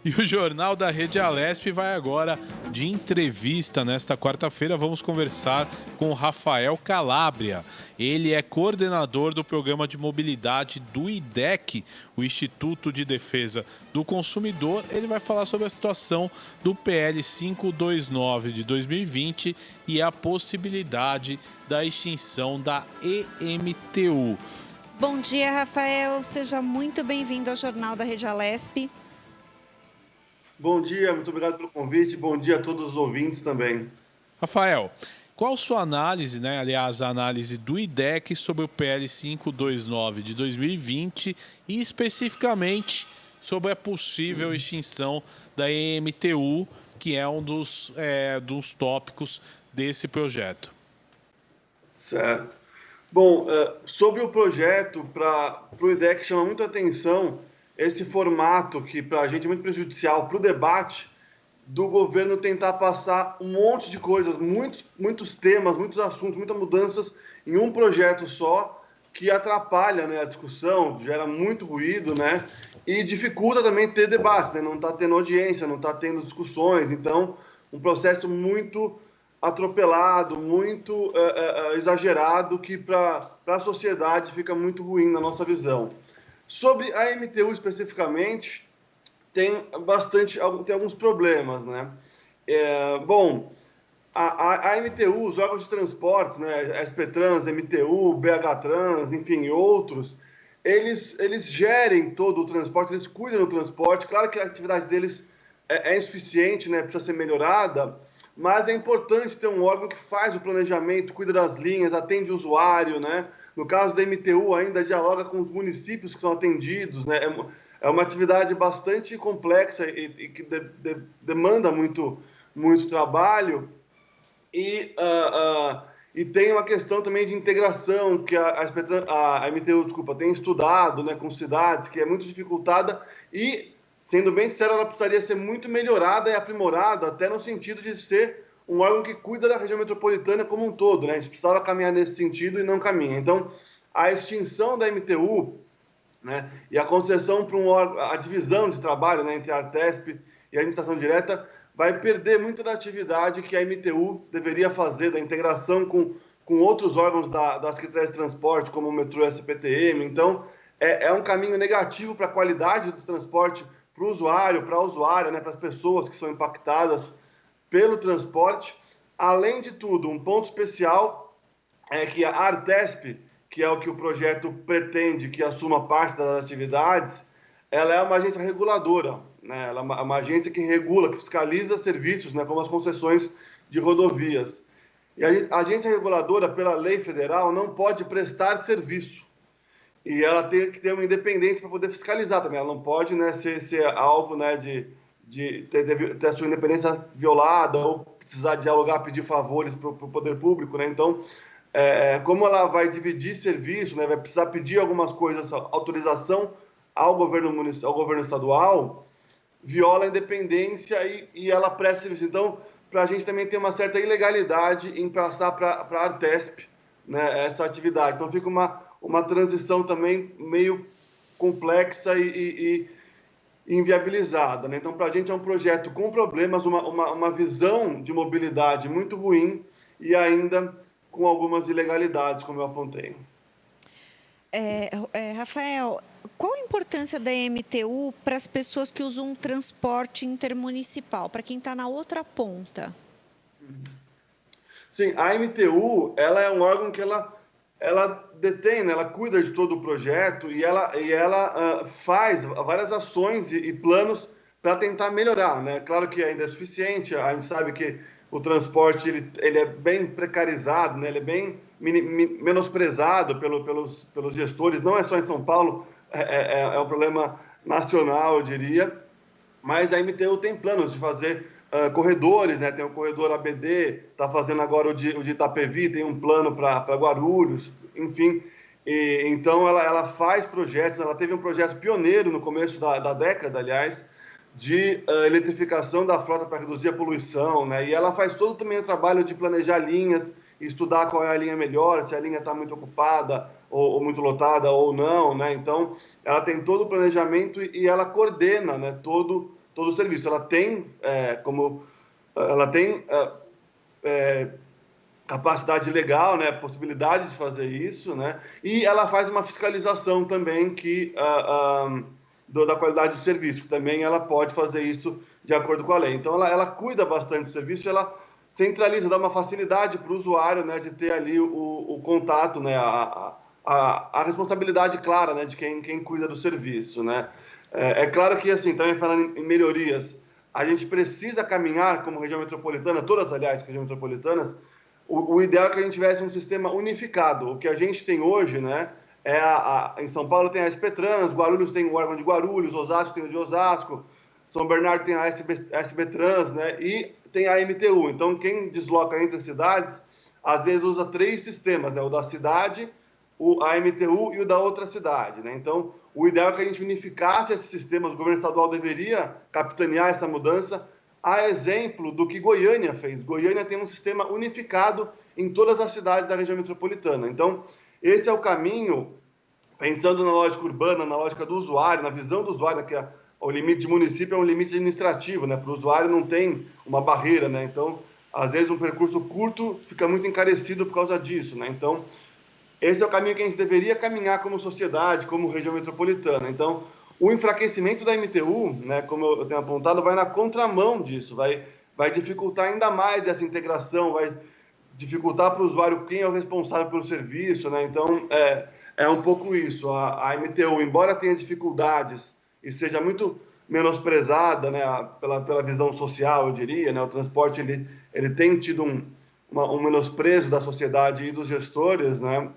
E o Jornal da Rede Alesp vai agora de entrevista. Nesta quarta-feira vamos conversar com o Rafael Calabria. Ele é coordenador do programa de mobilidade do IDEC, o Instituto de Defesa do Consumidor. Ele vai falar sobre a situação do PL 529 de 2020 e a possibilidade da extinção da EMTU. Bom dia, Rafael. Seja muito bem-vindo ao Jornal da Rede Alesp. Bom dia, muito obrigado pelo convite. Bom dia a todos os ouvintes também. Rafael, qual sua análise, aliás, a análise do IDEC sobre o PL 529 de 2020 e especificamente sobre a possível extinção da EMTU, que é um dos tópicos desse projeto? Certo. Bom, sobre o projeto, para o IDEC chama muita atenção esse formato que para a gente é muito prejudicial para o debate do governo tentar passar um monte de coisas, muitos temas, muitos assuntos, muitas mudanças em um projeto só, que atrapalha, a discussão, gera muito ruído, e dificulta também ter debate, não está tendo audiência, não está tendo discussões. Então, um processo muito atropelado, muito exagerado, que para a sociedade fica muito ruim na nossa visão. Sobre a MTU especificamente, tem alguns problemas, Bom, a MTU, os órgãos de transportes, SP-Trans, MTU, BH-Trans, enfim, outros, eles gerem todo o transporte, eles cuidam do transporte. Claro que a atividade deles é insuficiente, precisa ser melhorada, mas é importante ter um órgão que faz o planejamento, cuida das linhas, atende o usuário, No caso da MTU, ainda dialoga com os municípios que são atendidos, É uma atividade bastante complexa e que demanda muito trabalho. E tem uma questão também de integração, que a MTU, tem estudado, com cidades, que é muito dificultada e, sendo bem sincero, ela precisaria ser muito melhorada e aprimorada, até no sentido de ser um órgão que cuida da região metropolitana como um todo, A gente precisava caminhar nesse sentido e não caminha. Então, a extinção da MTU, e a concessão para a divisão de trabalho, entre a Artesp e a administração direta, vai perder muita da atividade que a MTU deveria fazer, da integração com outros órgãos da Secretaria de Transporte, como o metrô e a CPTM. Então, é um caminho negativo para a qualidade do transporte, para o usuário, para a usuária, para as pessoas que são impactadas pelo transporte. Além de tudo, um ponto especial é que a Artesp, que é o que o projeto pretende que assuma parte das atividades, ela é uma agência reguladora, Ela é uma agência que regula, que fiscaliza serviços, como as concessões de rodovias. E a agência reguladora, pela lei federal, não pode prestar serviço. E ela tem que ter uma independência para poder fiscalizar também. Ela não pode ser alvo de ter a sua independência violada ou precisar dialogar, pedir favores para o poder público. Então, como ela vai dividir serviço, vai precisar pedir algumas coisas, autorização ao governo estadual, viola a independência e ela presta serviço. Então, para a gente também tem uma certa ilegalidade em passar para a Artesp, essa atividade. Então, fica uma transição também meio complexa e inviabilizada. Então, para a gente é um projeto com problemas, uma visão de mobilidade muito ruim e ainda com algumas ilegalidades, como eu apontei. Rafael, qual a importância da MTU para as pessoas que usam um transporte intermunicipal, para quem está na outra ponta? Sim, a MTU, ela é um órgão que ela detém, ela cuida de todo o projeto e ela faz várias ações e planos para tentar melhorar, Claro que ainda é suficiente, a gente sabe que o transporte ele é bem precarizado, ele é bem menosprezado pelos gestores, não é só em São Paulo, é um problema nacional, eu diria, mas a MTU tem planos de fazer corredores, tem o corredor ABD, está fazendo agora o de Itapevi, tem um plano para Guarulhos, enfim. Então, ela faz projetos, ela teve um projeto pioneiro no começo da década, aliás, de eletrificação da frota para reduzir a poluição, E ela faz todo também o trabalho de planejar linhas, estudar qual é a linha melhor, se a linha está muito ocupada ou muito lotada ou não, né? Então, ela tem todo o planejamento e ela coordena, né, todo o serviço. Ela tem, capacidade legal, né, possibilidade de fazer isso, né, e ela faz uma fiscalização também da qualidade do serviço, que também ela pode fazer isso de acordo com a lei. Então, ela cuida bastante do serviço, ela centraliza, dá uma facilidade para o usuário, né, de ter ali o contato, né, a responsabilidade clara, né, de quem cuida do serviço, né. É claro que, assim, também falando em melhorias, a gente precisa caminhar como região metropolitana, todas, aliás, regiões metropolitanas, o ideal é que a gente tivesse um sistema unificado. O que a gente tem hoje, né, em São Paulo tem a SP Trans, Guarulhos tem o órgão de Guarulhos, Osasco tem o de Osasco, São Bernardo tem a SB Trans, né, e tem a MTU. Então, quem desloca entre as cidades, às vezes usa 3 sistemas, né, o da cidade, a MTU e o da outra cidade, né. Então, o ideal é que a gente unificasse esses sistemas. O governo estadual deveria capitanear essa mudança, a exemplo do que Goiânia fez. Goiânia tem um sistema unificado em todas as cidades da região metropolitana. Então, esse é o caminho, pensando na lógica urbana, na lógica do usuário, na visão do usuário, que o limite de município é um limite administrativo, né? Para o usuário não tem uma barreira, né? Então, às vezes, um percurso curto fica muito encarecido por causa disso, né? Então, esse é o caminho que a gente deveria caminhar como sociedade, como região metropolitana. Então, o enfraquecimento da MTU, né, como eu tenho apontado, vai na contramão disso, vai dificultar ainda mais essa integração, vai dificultar para o usuário quem é o responsável pelo serviço, né? Então, é um pouco isso. A MTU, embora tenha dificuldades e seja muito menosprezada, né, pela visão social, eu diria, né, o transporte ele tem tido um menosprezo da sociedade e dos gestores, né?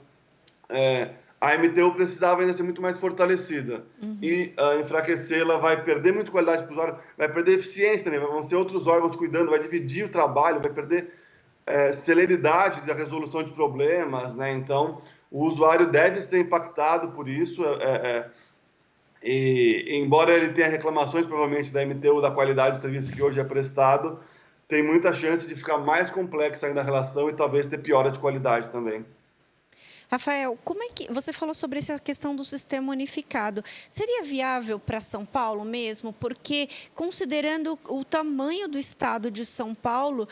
A MTU precisava ainda ser muito mais fortalecida. E enfraquecê-la vai perder muito qualidade para o usuário, vai perder eficiência também, vão ser outros órgãos cuidando, vai dividir o trabalho, vai perder celeridade da resolução de problemas, né? Então, o usuário deve ser impactado por isso, e embora ele tenha reclamações, provavelmente, da MTU, da qualidade do serviço que hoje é prestado, tem muita chance de ficar mais complexa ainda a relação e talvez ter piora de qualidade também. Rafael, como é que você falou sobre essa questão do sistema unificado? Seria viável para São Paulo mesmo? Porque, considerando o tamanho do estado de São Paulo,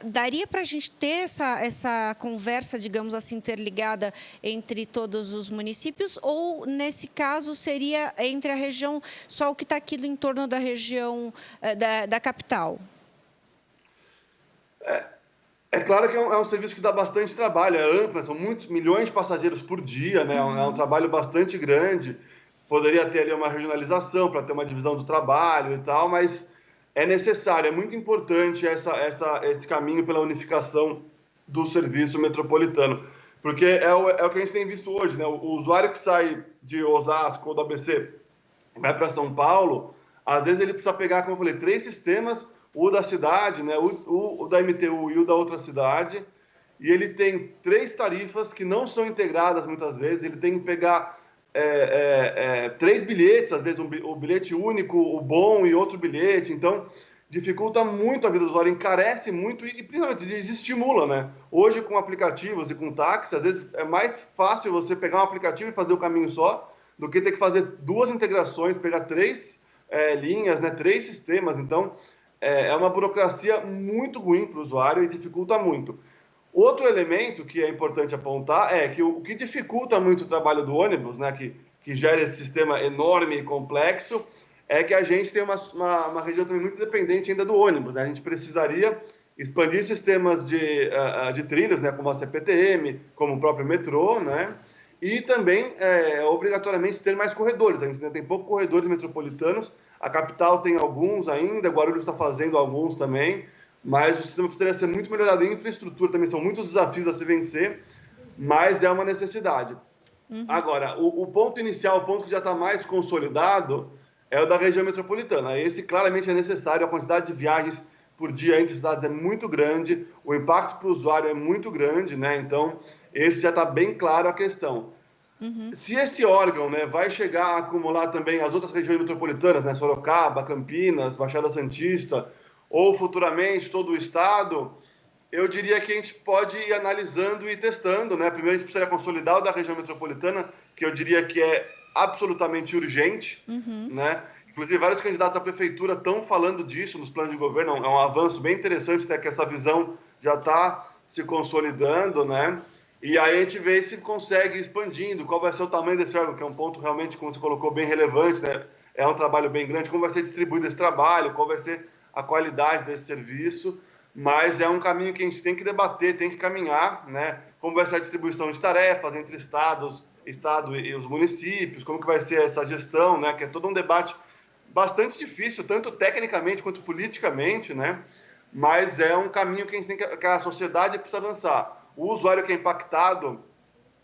daria para a gente ter essa conversa, digamos assim, interligada entre todos os municípios? Ou, nesse caso, seria entre a região, só o que está aqui em torno da região da capital? É claro que é um serviço que dá bastante trabalho, é amplo, são muitos milhões de passageiros por dia, né? É um trabalho bastante grande. Poderia ter ali uma regionalização para ter uma divisão do trabalho e tal, mas é necessário, é muito importante esse caminho pela unificação do serviço metropolitano, porque é o que a gente tem visto hoje, né? O usuário que sai de Osasco ou do ABC vai para São Paulo, às vezes ele precisa pegar, como eu falei, 3 sistemas, o da cidade, né, o da MTU e o da outra cidade, e ele tem 3 tarifas que não são integradas muitas vezes, ele tem que pegar 3 bilhetes, às vezes o bilhete único, o bom e outro bilhete, então dificulta muito a vida do usuário, encarece muito e principalmente desestimula, né? Hoje com aplicativos e com táxi, às vezes é mais fácil você pegar um aplicativo e fazer o caminho só, do que ter que fazer 2 integrações, pegar 3 linhas, né, 3 sistemas, então é uma burocracia muito ruim para o usuário e dificulta muito. Outro elemento que é importante apontar é que o que dificulta muito o trabalho do ônibus, né, que gera esse sistema enorme e complexo, é que a gente tem uma região também muito dependente ainda do ônibus, né? A gente precisaria expandir sistemas de trilhos, né, como a CPTM, como o próprio metrô, né? E também, obrigatoriamente, ter mais corredores. A gente ainda tem poucos corredores metropolitanos. A capital tem alguns ainda, Guarulhos está fazendo alguns também, mas o sistema precisaria ser muito melhorado. Em infraestrutura também são muitos desafios a se vencer, mas é uma necessidade. Agora, o ponto inicial, o ponto que já está mais consolidado, é o da região metropolitana. Esse claramente é necessário, a quantidade de viagens por dia entre cidades é muito grande, o impacto para o usuário é muito grande, né? Então, esse já está bem claro a questão. Se esse órgão, né, vai chegar a acumular também as outras regiões metropolitanas, né, Sorocaba, Campinas, Baixada Santista, ou futuramente todo o estado, Eu diria que a gente pode ir analisando e testando, né? Primeiro a gente precisaria consolidar o da região metropolitana, que eu diria que é absolutamente urgente, né? Inclusive, vários candidatos à prefeitura estão falando disso nos planos de governo, é um avanço bem interessante, né? Que essa visão já está se consolidando, né? E aí a gente vê se consegue expandindo, qual vai ser o tamanho desse órgão, que é um ponto realmente, como você colocou, bem relevante, né? É um trabalho bem grande, como vai ser distribuído esse trabalho, qual vai ser a qualidade desse serviço, mas é um caminho que a gente tem que debater, tem que caminhar, né? Como vai ser a distribuição de tarefas entre Estado e os municípios, como que vai ser essa gestão, né? Que é todo um debate bastante difícil, tanto tecnicamente quanto politicamente, né? Mas é um caminho que a gente tem que a sociedade precisa avançar. O usuário que é impactado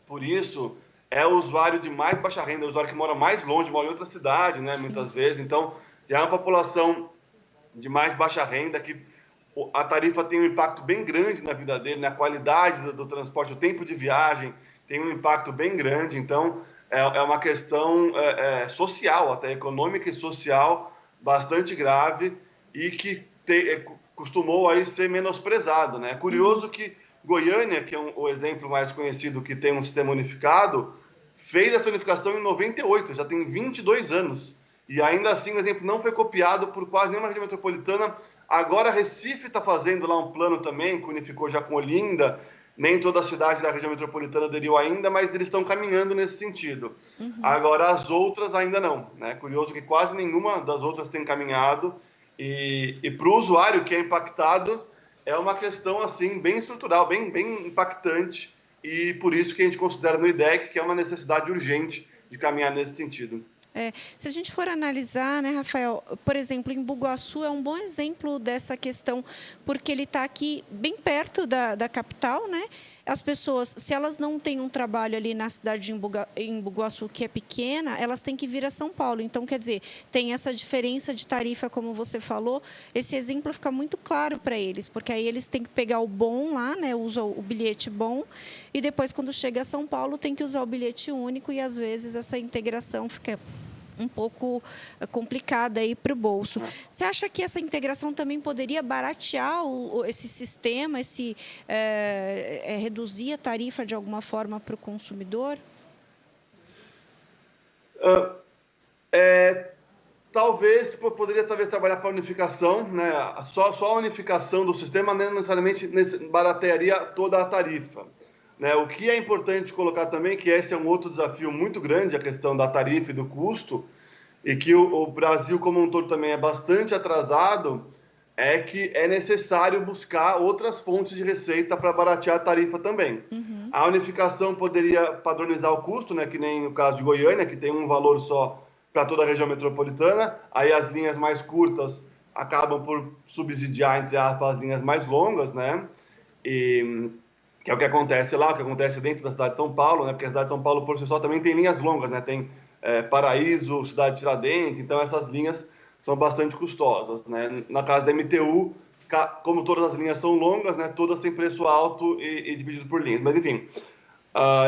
por isso é o usuário de mais baixa renda, é o usuário que mora mais longe, mora em outra cidade, né? Muitas vezes. Então, já é uma população de mais baixa renda que a tarifa tem um impacto bem grande na vida dele, na qualidade do transporte, o tempo de viagem tem um impacto bem grande. Então, é uma questão social, até econômica e social, bastante grave e que costumou aí ser menosprezado, né? É curioso que Goiânia, que é o exemplo mais conhecido que tem um sistema unificado, fez essa unificação em 98, já tem 22 anos. E ainda assim o exemplo não foi copiado por quase nenhuma região metropolitana. Agora Recife está fazendo lá um plano também, que unificou já com Olinda. Nem toda a cidade da região metropolitana aderiu ainda, mas eles estão caminhando nesse sentido. Agora as outras ainda não, né? Curioso que quase nenhuma das outras tem caminhado. E para o usuário que é impactado, é uma questão assim bem estrutural, bem impactante, e por isso que a gente considera no IDEC que é uma necessidade urgente de caminhar nesse sentido. Se a gente for analisar, né, Rafael, por exemplo, em Embu-Guaçu é um bom exemplo dessa questão, porque ele está aqui bem perto da capital, né? As pessoas, se elas não têm um trabalho ali na cidade de Embu-Guaçu, que é pequena, elas têm que vir a São Paulo. Então, quer dizer, tem essa diferença de tarifa, como você falou. Esse exemplo fica muito claro para eles, porque aí eles têm que pegar o bom lá, né, usam o bilhete bom, e depois, quando chega a São Paulo, tem que usar o bilhete único, e às vezes essa integração fica um pouco complicada aí para o bolso. Você acha que essa integração também poderia baratear esse sistema, reduzir a tarifa de alguma forma para o consumidor? Poderia trabalhar para a unificação, né? Só a unificação do sistema não necessariamente baratearia toda a tarifa. Né? O que é importante colocar também, que esse é um outro desafio muito grande, a questão da tarifa e do custo, e que o Brasil como um todo também é bastante atrasado, é que é necessário buscar outras fontes de receita para baratear a tarifa também. A unificação poderia padronizar o custo, né? Que nem no caso de Goiânia, que tem um valor só para toda a região metropolitana, aí as linhas mais curtas acabam por subsidiar, entre aspas, as linhas mais longas, né? Que é o que acontece lá, o que acontece dentro da cidade de São Paulo, né? Porque a cidade de São Paulo, por si só, também tem linhas longas, né? Tem Paraíso, Cidade de Tiradentes, então essas linhas são bastante custosas, né? Na casa da MTU, como todas as linhas são longas, né? Todas têm preço alto e dividido por linhas, mas enfim.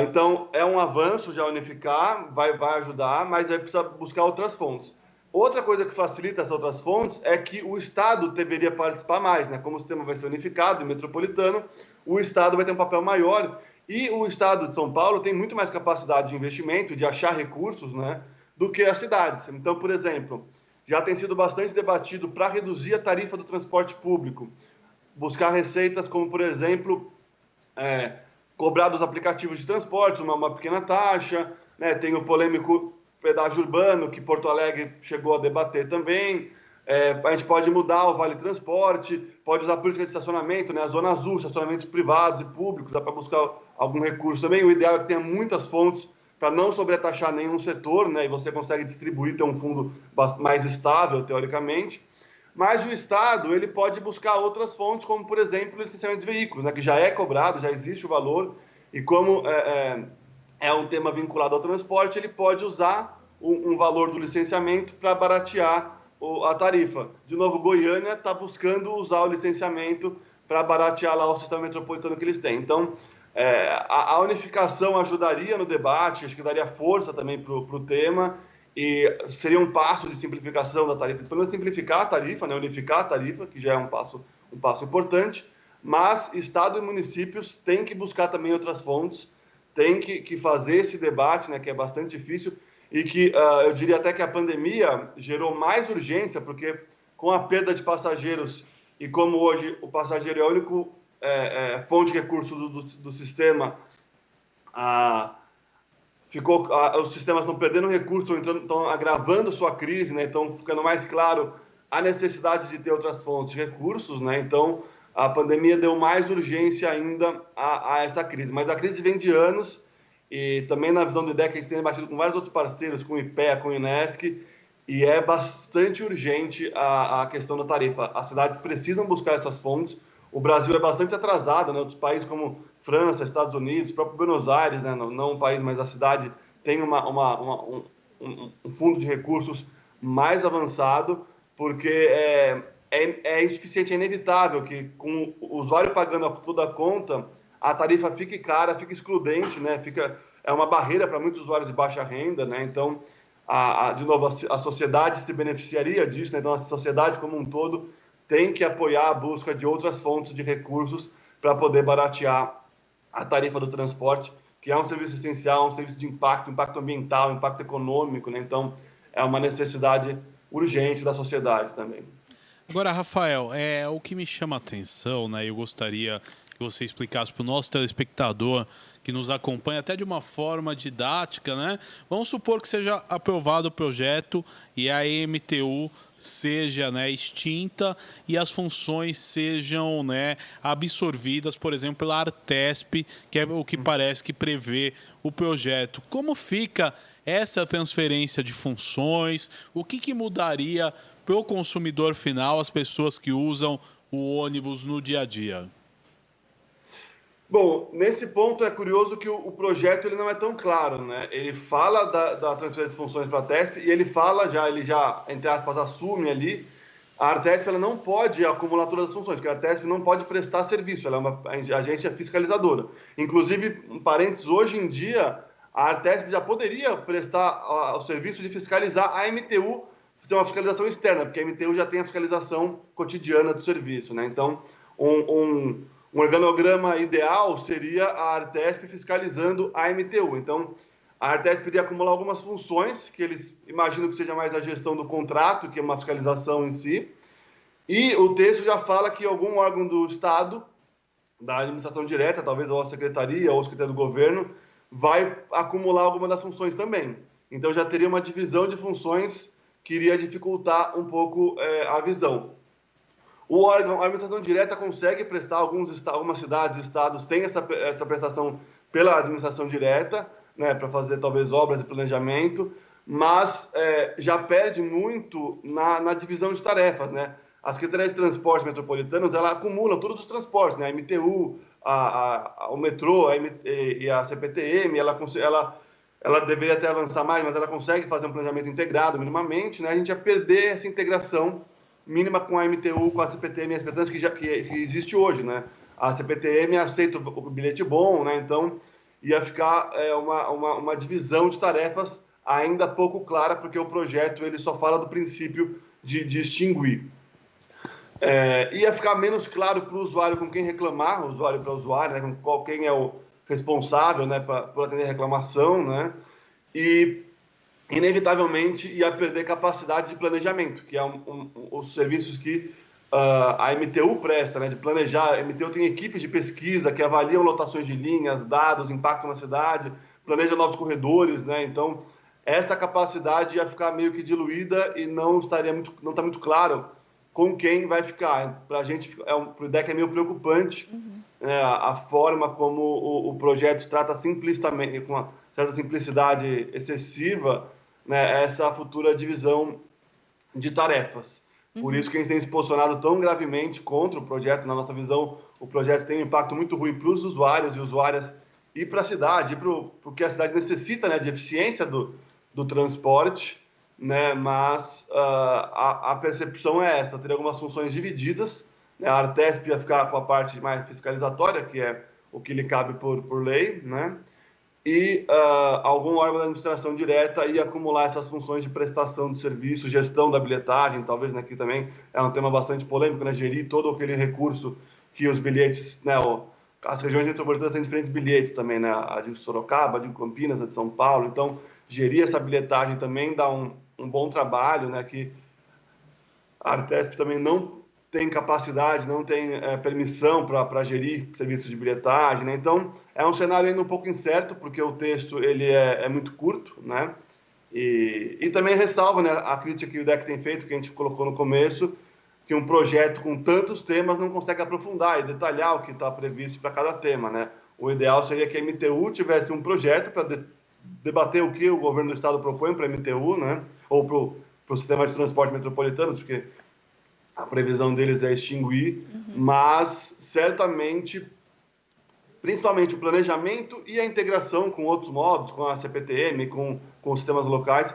Então, é um avanço já unificar, vai ajudar, mas aí precisa buscar outras fontes. Outra coisa que facilita essas outras fontes é que o Estado deveria participar mais, né? Como o sistema vai ser unificado e metropolitano, o Estado vai ter um papel maior, e o Estado de São Paulo tem muito mais capacidade de investimento, de achar recursos, né, do que as cidades. Então, por exemplo, já tem sido bastante debatido para reduzir a tarifa do transporte público, buscar receitas como, por exemplo, cobrar dos aplicativos de transporte uma pequena taxa, né? Tem o polêmico pedágio urbano, que Porto Alegre chegou a debater também. A gente pode mudar o Vale Transporte, pode usar política de estacionamento, né? A Zona Azul, estacionamentos privados e públicos, dá para buscar algum recurso também. O ideal é que tenha muitas fontes para não sobretaxar nenhum setor, né? E você consegue distribuir, ter um fundo mais estável, teoricamente. Mas o Estado, ele pode buscar outras fontes, como, por exemplo, o licenciamento de veículos, né? Que já é cobrado, já existe o valor, e como é um tema vinculado ao transporte, ele pode usar um valor do licenciamento para baratear a tarifa. De novo, Goiânia está buscando usar o licenciamento para baratear lá o sistema metropolitano que eles têm. Então, a unificação ajudaria no debate, acho que daria força também para o tema, e seria um passo de simplificação da tarifa, pelo menos simplificar a tarifa, né, unificar a tarifa, que já é um passo importante, mas Estado e municípios têm que buscar também outras fontes, têm que fazer esse debate, né, que é bastante difícil, e que eu diria até que a pandemia gerou mais urgência, porque com a perda de passageiros, e como hoje o passageiro é a única fonte de recurso do sistema, os sistemas estão perdendo recursos, estão agravando sua crise, né? Então ficando mais claro a necessidade de ter outras fontes de recursos, né? Então a pandemia deu mais urgência ainda a essa crise, mas a crise vem de anos, e também na visão do IDEC a gente tem debatido com vários outros parceiros, com o IPEA, com o INESC, e é bastante urgente a questão da tarifa. As cidades precisam buscar essas fontes. O Brasil é bastante atrasado, né? Outros países como França, Estados Unidos, próprio Buenos Aires, né? Não um país, mas a cidade tem um fundo de recursos mais avançado, porque é insuficiente, é inevitável que com o usuário pagando toda a conta, a tarifa fique cara, fique excludente, né? É uma barreira para muitos usuários de baixa renda, né? Então, de novo, a sociedade se beneficiaria disso, né? Então a sociedade como um todo tem que apoiar a busca de outras fontes de recursos para poder baratear a tarifa do transporte, que é um serviço essencial, um serviço de impacto ambiental, impacto econômico, né? Então, é uma necessidade urgente da sociedade também. Agora, Rafael, o que me chama a atenção, né? Eu gostaria que você explicasse para o nosso telespectador que nos acompanha até de uma forma didática, né? Vamos supor que seja aprovado o projeto e a EMTU seja, né, extinta e as funções sejam, né, absorvidas, por exemplo, pela Artesp, que é o que parece que prevê o projeto. Como fica essa transferência de funções? O que mudaria para o consumidor final, as pessoas que usam o ônibus no dia a dia? Bom, nesse ponto é curioso que o projeto ele não é tão claro, né? Ele fala da transferência de funções para a Artesp e ele já, entre aspas, assume ali, a Artesp ela não pode acumular todas as funções, porque a Artesp não pode prestar serviço, ela é uma agência fiscalizadora. Inclusive, um parênteses, hoje em dia, a Artesp já poderia prestar o serviço de fiscalizar a MTU, fazer uma fiscalização externa, porque a MTU já tem a fiscalização cotidiana do serviço, né? Então, um organograma ideal seria a Artesp fiscalizando a MTU. Então, a Artesp iria acumular algumas funções, que eles imaginam que seja mais a gestão do contrato, que é uma fiscalização em si. E o texto já fala que algum órgão do Estado, da administração direta, talvez a secretaria ou a secretaria do governo, vai acumular alguma das funções também. Então, já teria uma divisão de funções que iria dificultar um pouco a visão. O órgão, a administração direta consegue prestar, algumas cidades e estados têm essa prestação pela administração direta, né, para fazer talvez obras de planejamento, mas já perde muito na divisão de tarefas, né? A Secretaria de Transportes Metropolitanos, ela acumula todos os transportes, né? A MTU, o metrô e a CPTM, ela deveria até avançar mais, mas ela consegue fazer um planejamento integrado minimamente, né? A gente ia perder essa integração mínima com a MTU, com a CPTM e as CPTMs que existe hoje, né? A CPTM aceita o bilhete bom, né? Então, ia ficar uma divisão de tarefas ainda pouco clara, porque o projeto ele só fala do princípio de extinguir. Ia ficar menos claro para o usuário com quem reclamar, usuário para usuário, né? Quem é o responsável, né, por atender a reclamação, né? E inevitavelmente ia perder capacidade de planejamento, que é os serviços que a MTU presta, né, de planejar. A MTU tem equipes de pesquisa que avaliam lotações de linhas, dados, impacto na cidade, planeja novos corredores, né? Então, essa capacidade ia ficar meio que diluída e não está muito claro com quem vai ficar. Para a gente, para o IDEC é meio preocupante a forma como o projeto trata simplicitamente, com uma certa simplicidade excessiva, né, essa futura divisão de tarefas. Por isso que a gente tem se posicionado tão gravemente contra o projeto. Na nossa visão, o projeto tem um impacto muito ruim para os usuários e usuárias e para a cidade, porque a cidade necessita, né, de eficiência do transporte, né, mas a percepção é essa, teria algumas funções divididas, né, a Artesp ia ficar com a parte mais fiscalizatória, que é o que lhe cabe por lei, né, e algum órgão da administração direta ia acumular essas funções de prestação de serviço, gestão da bilhetagem, talvez, né, que também é um tema bastante polêmico, né, gerir todo aquele recurso que os bilhetes, né, as regiões metropolitanas têm diferentes bilhetes também, né, a de Sorocaba, a de Campinas, a de São Paulo, então gerir essa bilhetagem também dá um bom trabalho, né, que a Artesp também não tem capacidade, não tem permissão para gerir serviços de bilhetagem, né? Então é um cenário ainda um pouco incerto, porque o texto ele é muito curto, né? E também ressalva, né, a crítica que o DEC tem feito, que a gente colocou no começo, que um projeto com tantos temas não consegue aprofundar e detalhar o que está previsto para cada tema, né? O ideal seria que a MTU tivesse um projeto para debater o que o governo do estado propõe para a MTU, né? Ou para o sistema de transporte metropolitano, porque a previsão deles é extinguir, mas certamente, principalmente o planejamento e a integração com outros modos, com a CPTM, com os sistemas locais,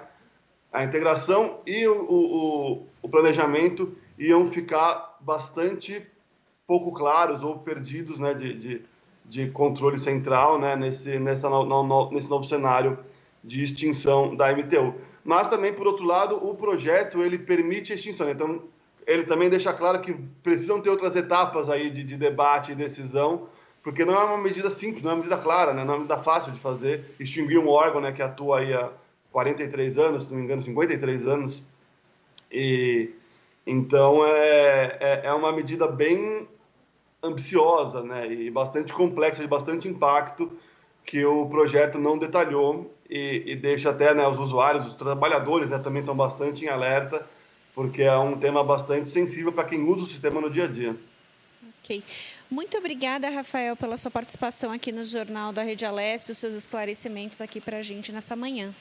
a integração e o planejamento iam ficar bastante pouco claros ou perdidos, né, de controle central, né, nesse novo cenário de extinção da MTU. Mas também, por outro lado, o projeto ele permite a extinção. Então, ele também deixa claro que precisam ter outras etapas aí de debate e decisão, porque não é uma medida simples, não é uma medida clara, né? Não é uma medida fácil de fazer. Extinguir um órgão, né, que atua aí há 43 anos, se não me engano, 53 anos. E então é uma medida bem ambiciosa, né, e bastante complexa, de bastante impacto, que o projeto não detalhou e deixa até, né, os usuários, os trabalhadores, né, também estão bastante em alerta, porque é um tema bastante sensível para quem usa o sistema no dia a dia. Ok. Muito obrigada, Rafael, pela sua participação aqui no Jornal da Rede Alesp, os seus esclarecimentos aqui para a gente nessa manhã.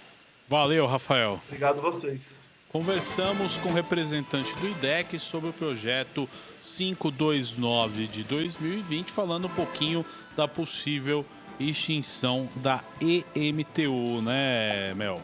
Valeu, Rafael. Obrigado a vocês. Conversamos com o representante do IDEC sobre o projeto 529 de 2020, falando um pouquinho da possível extinção da EMTU, né, Mel?